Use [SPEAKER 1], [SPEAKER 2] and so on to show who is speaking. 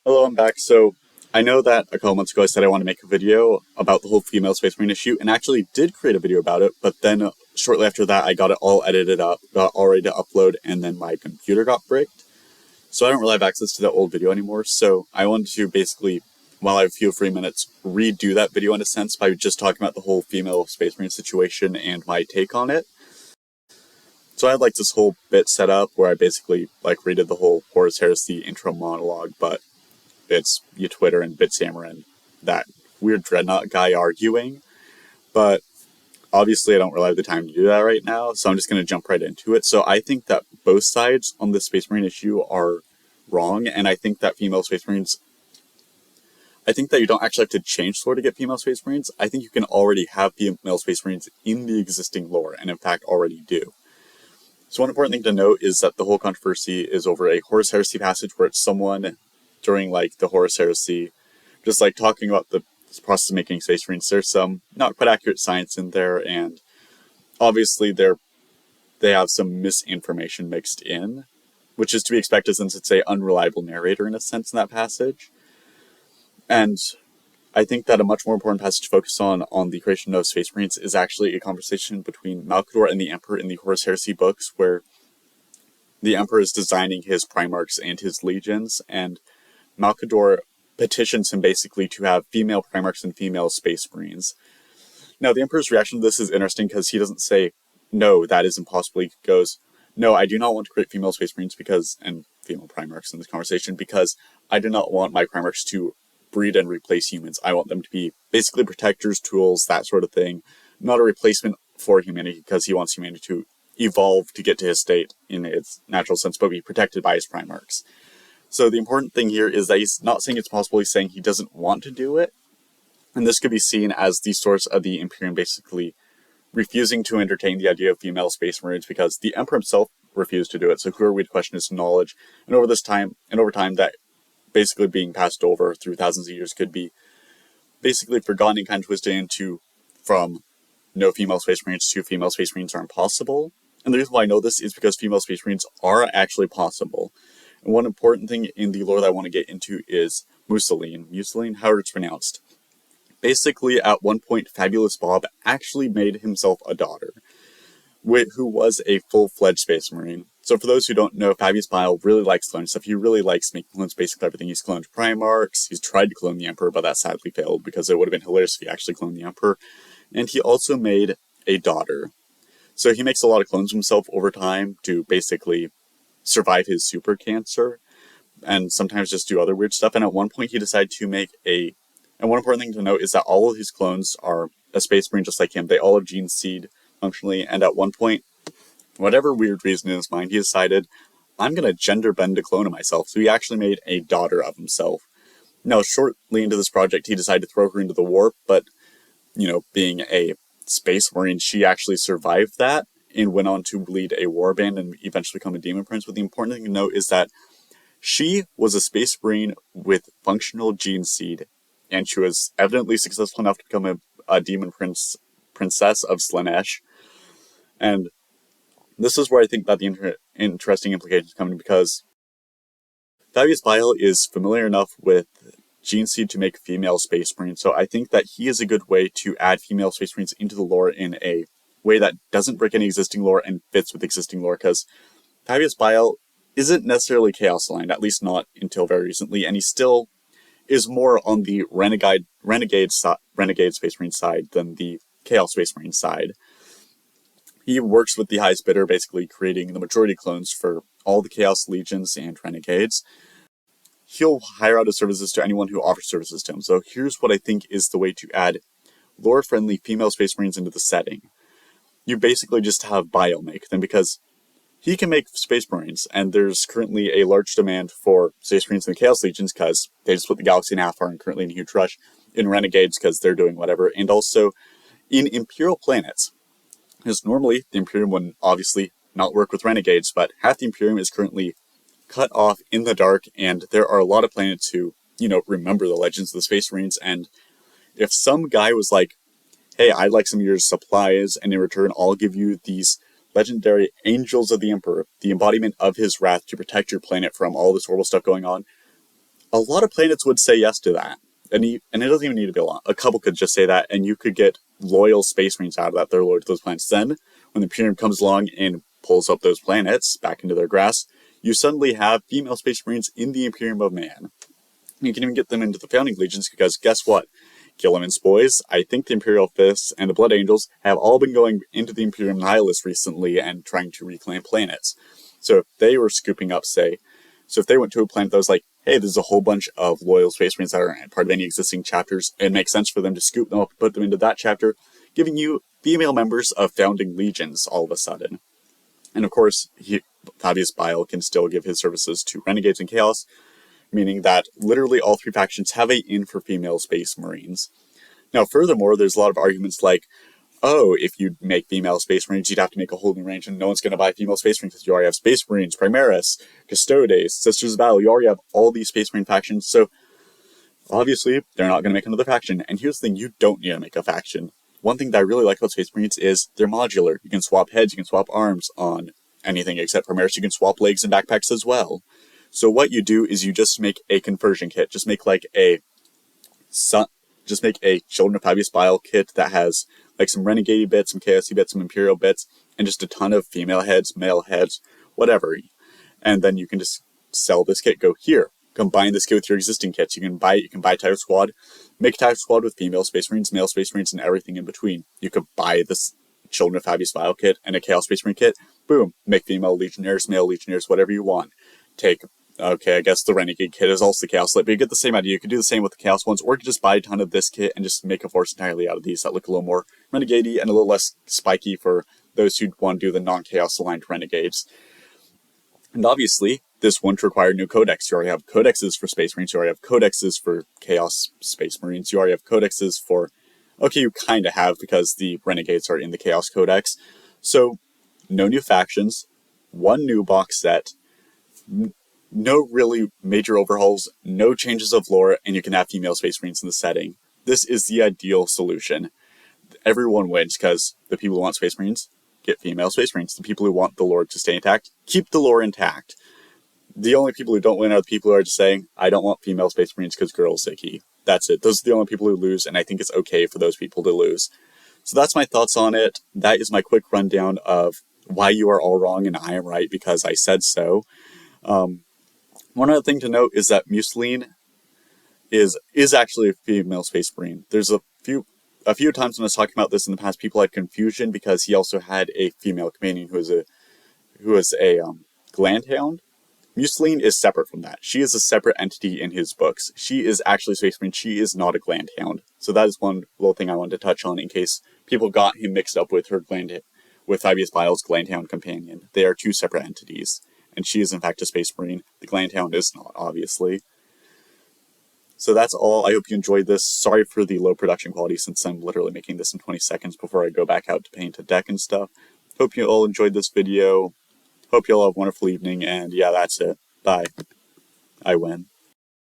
[SPEAKER 1] Hello, I'm back. So, I know that a couple months ago I said I want to make a video about the whole female Space Marine issue, and actually did create a video about it, but then shortly after that I got it all edited up, got all ready to upload, and then my computer got bricked. So I don't really have access to that old video anymore, so I wanted to basically, while I have a few free minutes, redo that video in a sense by just talking about the whole female Space Marine situation and my take on it. So I had like this whole bit set up where I basically like redid the whole Horus Heresy intro monologue, but it's Twitter and Bitstammer and that weird Dreadnought guy arguing. But obviously I don't really have the time to do that right now, so I'm just going to jump right into it. So I think that both sides on the Space Marine issue are wrong, and I think that female Space Marines, I think that you don't actually have to change lore to get female Space Marines. I think you can already have female Space Marines in the existing lore, and in fact already do. So one important thing to note is that the whole controversy is over a Horus Heresy passage where it's someone during like the Horus Heresy just like talking about the process of making Space Marines. There's some not quite accurate science in there, and obviously they have some misinformation mixed in, which is to be expected since it's a unreliable narrator in a sense in that passage. And I think that a much more important passage to focus on the creation of Space Marines is actually a conversation between Malkador and the Emperor in the Horus Heresy books, where the Emperor is designing his Primarchs and his legions, and Malkador petitions him basically to have female Primarchs and female Space Marines. Now, the Emperor's reaction to this is interesting because he doesn't say, no, that is impossible. He goes, no, I do not want to create female Space Marines because, and female Primarchs in this conversation, because I do not want my Primarchs to breed and replace humans. I want them to be basically protectors, tools, that sort of thing, not a replacement for humanity, because he wants humanity to evolve to get to his state in its natural sense, but be protected by his Primarchs. So the important thing here is that he's not saying it's possible, he's saying he doesn't want to do it. And this could be seen as the source of the Imperium basically refusing to entertain the idea of female Space Marines because the Emperor himself refused to do it. So who are we to question his knowledge? And over time, that basically being passed over through thousands of years could be basically forgotten and kind of twisted into from no female Space Marines to female Space Marines are impossible. And the reason why I know this is because female Space Marines are actually possible. And one important thing in the lore that I want to get into is Musaline, however it's pronounced. Basically, at one point, Fabulous Bob actually made himself a daughter, who was a full-fledged Space Marine. So for those who don't know, Fabius Bile really likes cloning stuff. He really likes making clones, basically everything. He's cloned Primarchs, he's tried to clone the Emperor, but that sadly failed because it would have been hilarious if he actually cloned the Emperor. And he also made a daughter. So he makes a lot of clones of himself over time to basically survive his super cancer, and sometimes just do other weird stuff. And at one point he decided to make and one important thing to note is that all of his clones are a Space Marine just like him. They all have gene seed functionally, and at one point, whatever weird reason in his mind, he decided, I'm going to gender bend a clone of myself. So he actually made a daughter of himself. Now, shortly into this project, he decided to throw her into the warp, but, being a Space Marine, she actually survived that and went on to lead a warband and eventually become a Demon Prince. But the important thing to note is that she was a Space Marine with functional gene seed, and she was evidently successful enough to become a Demon Princess of Slaanesh. And this is where I think that the interesting implications come in, because Fabius Bile is familiar enough with gene seed to make female Space Marines, so I think that he is a good way to add female Space Marines into the lore in a way that doesn't break any existing lore and fits with existing lore, because Fabius Bile isn't necessarily Chaos aligned, at least not until very recently, and he still is more on the renegade Space Marine side than the Chaos Space Marine side. He works with the highest bidder, basically creating the majority clones for all the Chaos Legions and Renegades. He'll hire out his services to anyone who offers services to him. So here's what I think is the way to add lore-friendly female Space Marines into the setting. You basically just have Bile make them, because he can make Space Marines, and there's currently a large demand for Space Marines in the Chaos Legions because they just split the galaxy in half, are currently in a huge rush, in Renegades because they're doing whatever, and also in Imperial planets. Because normally, the Imperium would obviously not work with Renegades, but half the Imperium is currently cut off in the dark, and there are a lot of planets who, remember the legends of the Space Marines, and if some guy was like, hey, I'd like some of your supplies, and in return, I'll give you these legendary Angels of the Emperor, the embodiment of his wrath to protect your planet from all this horrible stuff going on, A lot of planets would say yes to that. And it doesn't even need to be a lot. A couple could just say that, and you could get loyal space marines out of that. They're loyal to those planets. Then, when the Imperium comes along and pulls up those planets back into their grasp, you suddenly have female space marines in the Imperium of Man. You can even get them into the Founding Legions, because guess what? Gilliman's boys, I think the Imperial Fists and the Blood Angels have all been going into the Imperium Nihilus recently and trying to reclaim planets. So if they were scooping up, so if they went to a planet that was like, hey, there's a whole bunch of loyal space marines that are part of any existing chapters, it makes sense for them to scoop them up and put them into that chapter, giving you female members of Founding Legions all of a sudden. And of course, Fabius Bile can still give his services to Renegades and Chaos, meaning that literally all three factions have a in for female space marines. Now, furthermore, there's a lot of arguments like, oh, if you make female space marines, you'd have to make a whole new range, and no one's going to buy female space marines because you already have space marines, Primaris, Custodes, Sisters of Battle. You already have all these space marine factions, so obviously they're not going to make another faction. And here's the thing, you don't need to make a faction. One thing that I really like about space marines is they're modular. You can swap heads, you can swap arms on anything except Primaris. You can swap legs and backpacks as well. So what you do is you just make a conversion kit. Just make a Children of Fabius Bile kit that has like some renegade bits, some chaosy bits, some imperial bits, and just a ton of female heads, male heads, whatever. And then you can just sell this kit. Go here, combine this kit with your existing kits. You can buy Type Squad, make a Type Squad with female space marines, male space marines, and everything in between. You could buy this Children of Fabius Bile kit and a Chaos Space Marine kit. Boom, make female legionnaires, male legionnaires, whatever you want. Okay, I guess the Renegade kit is also the Chaos Lit, but you get the same idea. You could do the same with the Chaos ones, or you could just buy a ton of this kit and just make a force entirely out of these that look a little more Renegade-y and a little less spiky for those who want to do the non-Chaos aligned Renegades. And obviously, this wouldn't require new codex. You already have codexes for Space Marines, you already have codexes for Chaos Space Marines, you already have codexes for... Okay, you kind of have, because the Renegades are in the Chaos Codex. So, no new factions, one new box set, no really major overhauls, no changes of lore, and you can have female space marines in the setting. This is the ideal solution. Everyone wins, because the people who want space marines get female space marines. The people who want the lore to stay intact keep the lore intact. The only people who don't win are the people who are just saying, I don't want female space marines because girls icky. That's it. Those are the only people who lose, and I think it's okay for those people to lose. So that's my thoughts on it. That is my quick rundown of why you are all wrong and I am right because I said so. One other thing to note is that Museline is actually a female space marine. There's a few times when I was talking about this in the past, people had confusion because he also had a female companion who was a Glandhound. Museline is separate from that. She is a separate entity in his books. She is actually a space marine. She is not a Glandhound. So that is one little thing I wanted to touch on in case people got him mixed up with with Fabius Bile's Glandhound companion. They are two separate entities. And she is in fact a space marine. The Glandhound is not, obviously. So that's all. I hope you enjoyed this. Sorry for the low production quality since I'm literally making this in 20 seconds before I go back out to paint a deck and stuff. Hope you all enjoyed this video. Hope you all have a wonderful evening, and yeah, that's it. Bye. I win.